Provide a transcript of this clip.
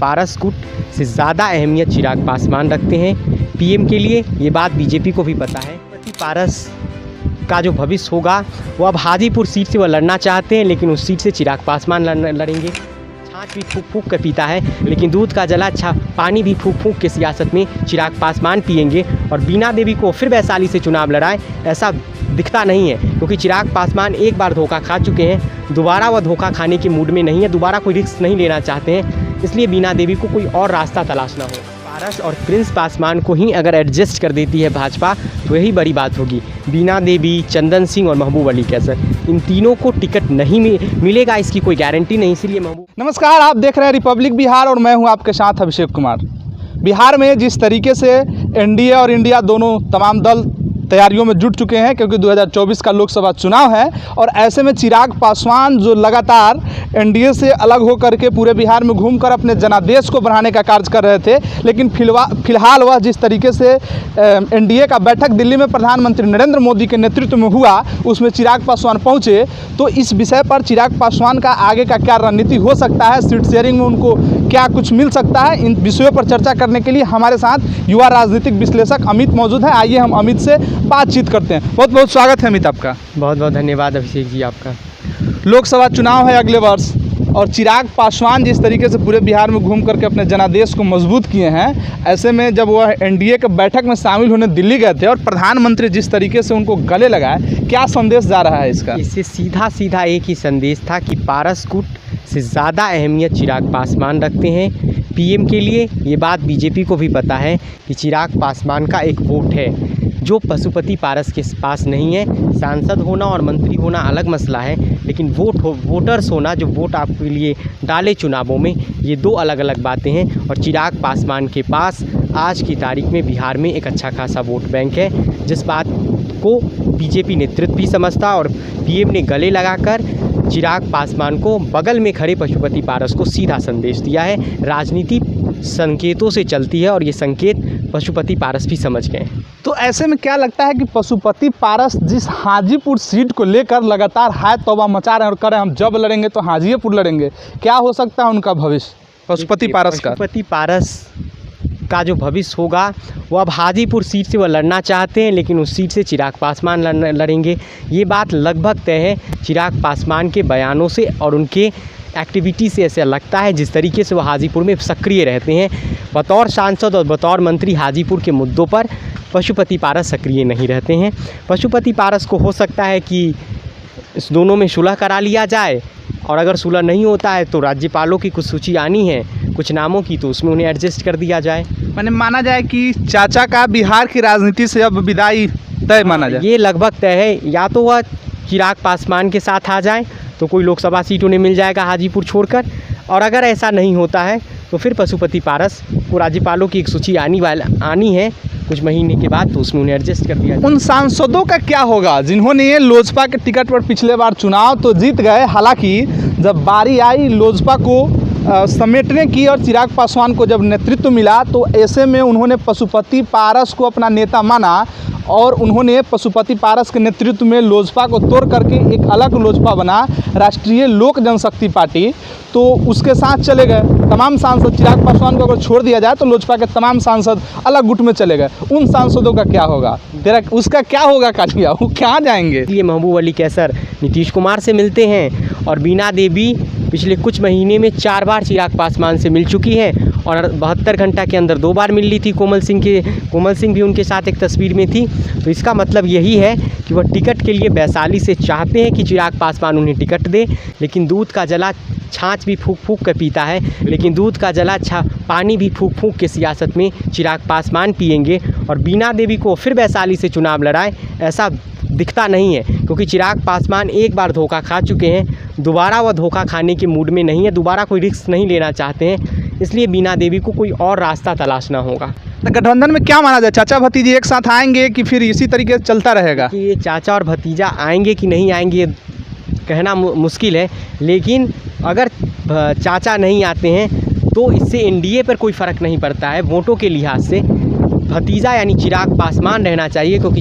पारस गुट से ज़्यादा अहमियत चिराग पासवान रखते हैं पीएम के लिए। ये बात बीजेपी को भी पता है। पारस का जो भविष्य होगा वो अब हाजीपुर सीट से वो लड़ना चाहते हैं, लेकिन उस सीट से चिराग पासवान लड़ेंगे। छाछ भी फूक फूक कर पीता है, लेकिन दूध का जला पानी भी फूक फूक के सियासत में चिराग पासवान पिएंगे। और बीना देवी को फिर वैशाली से चुनाव लड़ाए ऐसा दिखता नहीं है, क्योंकि चिराग पासवान एक बार धोखा खा चुके हैं। दोबारा वह धोखा खाने के मूड में नहीं है, दोबारा कोई रिस्क नहीं लेना चाहते हैं। इसलिए बीना देवी को कोई और रास्ता तलाशना हो। पारस और प्रिंस पासवान को ही अगर एडजस्ट कर देती है भाजपा तो यही बड़ी बात होगी। बीना देवी, चंदन सिंह और महबूब अली कैसर, इन तीनों को टिकट नहीं मिलेगा, इसकी कोई गारंटी नहीं। इसीलिए नमस्कार, आप देख रहे हैं रिपब्लिक बिहार और मैं हूं आपके साथ अभिषेक कुमार। बिहार में जिस तरीके से एनडीए और इंडिया दोनों तमाम दल तैयारियों में जुट चुके हैं, क्योंकि 2024 का लोकसभा चुनाव है और ऐसे में चिराग पासवान जो लगातार एनडीए से अलग होकर के पूरे बिहार में घूमकर अपने जनादेश को बढ़ाने का कार्य कर रहे थे, लेकिन फिलहाल वह जिस तरीके से एनडीए का बैठक दिल्ली में प्रधानमंत्री नरेंद्र मोदी के नेतृत्व में हुआ, उसमें चिराग पासवान पहुंचे। तो इस विषय पर चिराग पासवान का आगे का क्या रणनीति हो सकता है, सीट शेयरिंग में उनको क्या कुछ मिल सकता है, इन विषयों पर चर्चा करने के लिए हमारे साथ युवा राजनीतिक विश्लेषक अमित मौजूद है। आइए हम अमित से बातचीत करते हैं। बहुत बहुत स्वागत है अमित आपका। बहुत बहुत धन्यवाद अभिषेक जी आपका। लोकसभा चुनाव है अगले वर्ष और चिराग पासवान जिस तरीके से पूरे बिहार में घूम करके अपने जनादेश को मजबूत किए हैं, ऐसे में जब वह एनडीए के बैठक में शामिल होने दिल्ली गए थे और प्रधानमंत्री जिस तरीके से उनको गले लगाए, क्या संदेश जा रहा है इसका? इससे सीधा एक ही संदेश था कि पारस गुट से ज़्यादा अहमियत चिराग पासवान रखते हैं पीएम के लिए। ये बात बीजेपी को भी पता है कि चिराग पासवान का एक वोट है जो पशुपति पारस के पास नहीं है। सांसद होना और मंत्री होना अलग मसला है, लेकिन वोटर्स होना, जो वोट आपके लिए डाले चुनावों में, ये दो अलग अलग बातें हैं। और चिराग पासवान के पास आज की तारीख में बिहार में एक अच्छा खासा वोट बैंक है, जिस बात को बीजेपी नेतृत्व भी समझता। और पीएम ने गले लगाकर चिराग पासवान को बगल में खड़े पशुपति पारस को सीधा संदेश दिया है। राजनीति संकेतों से चलती है और ये संकेत पशुपति पारस भी समझ गए। तो ऐसे में क्या लगता है कि पशुपति पारस जिस हाजीपुर सीट को लेकर लगातार हाय तौबा मचा रहे हैं और कह रहे हैं हम जब लड़ेंगे तो हाजीपुर लड़ेंगे, क्या हो सकता है उनका भविष्य पशुपति पारस का? पशुपति पारस का जो भविष्य होगा वो अब हाजीपुर सीट से वो लड़ना चाहते हैं, लेकिन उस सीट से चिराग पासवान लड़ेंगे। ये बात लगभग तय है चिराग पासवान के बयानों से और उनके एक्टिविटी से। ऐसा लगता है जिस तरीके से वो हाजीपुर में सक्रिय रहते हैं बतौर सांसद और बतौर मंत्री, हाजीपुर के मुद्दों पर पशुपति पारस सक्रिय नहीं रहते हैं। पशुपति पारस को हो सकता है कि इस दोनों में सुलह करा लिया जाए, और अगर सुलह नहीं होता है तो राज्यपालों की कुछ सूची आनी है कुछ नामों की, तो उसमें उन्हें एडजस्ट कर दिया जाए। मैंने माना जाए कि चाचा का बिहार की राजनीति से अब विदाई तय माना जाए। ये लगभग तय है। या तो वह चिराग पासवान के साथ आ जाए तो कोई लोकसभा सीट उन्हें मिल जाएगा हाजीपुर छोड़कर, और अगर ऐसा नहीं होता है तो फिर पशुपति पारस को राज्यपालों की एक सूची आनी है कुछ महीने के बाद, तो उसमें उन्हें एडजस्ट कर दिया जाए। उन सांसदों का क्या होगा जिन्होंने लोजपा के टिकट पर पिछले बार चुनाव तो जीत गए, हालांकि जब बारी आई लोजपा को समेटने की और चिराग पासवान को जब नेतृत्व मिला, तो ऐसे में उन्होंने पशुपति पारस को अपना नेता माना और उन्होंने पशुपति पारस के नेतृत्व में लोजपा को तोड़ करके एक अलग लोजपा बना, राष्ट्रीय लोक जनशक्ति पार्टी, तो उसके साथ चले गए। तमाम सांसद, चिराग पासवान को अगर छोड़ दिया जाए तो लोजपा के तमाम सांसद अलग गुट में चले गए। उन सांसदों का क्या होगा? उसका क्या होगा काटिया? वो कहाँ जाएंगे? ये महबूब अली कैसर नीतीश कुमार से मिलते हैं, और बीना देवी पिछले कुछ महीने में 4 बार चिराग पासवान से मिल चुकी है, और 72 घंटा के अंदर 2 बार मिल ली थी। कोमल सिंह भी उनके साथ एक तस्वीर में थी। तो इसका मतलब यही है कि वह टिकट के लिए वैशाली से चाहते हैं कि चिराग पासवान उन्हें टिकट दे, लेकिन दूध का जला छाछ भी फूक फूक कर पीता है, लेकिन दूध का जला पानी भी फूक फूक के सियासत में चिराग पासवान पिएंगे। और बीना देवी को फिर वैशाली से चुनाव लड़ाए ऐसा दिखता नहीं है, क्योंकि चिराग पासवान एक बार धोखा खा चुके हैं, दोबारा वह धोखा खाने के मूड में नहीं है, दोबारा कोई रिस्क नहीं लेना चाहते हैं। इसलिए बीना देवी को कोई और रास्ता तलाशना होगा। तो गठबंधन में क्या माना जाए, चाचा भतीजे एक साथ आएंगे कि फिर इसी तरीके से चलता रहेगा? कि ये चाचा और भतीजा आएंगे कि नहीं आएंगे ये कहना मुश्किल है, लेकिन अगर चाचा नहीं आते हैं तो इससे एनडीए पर कोई फ़र्क नहीं पड़ता है वोटों के लिहाज से। भतीजा यानी चिराग पासवान रहना चाहिए, क्योंकि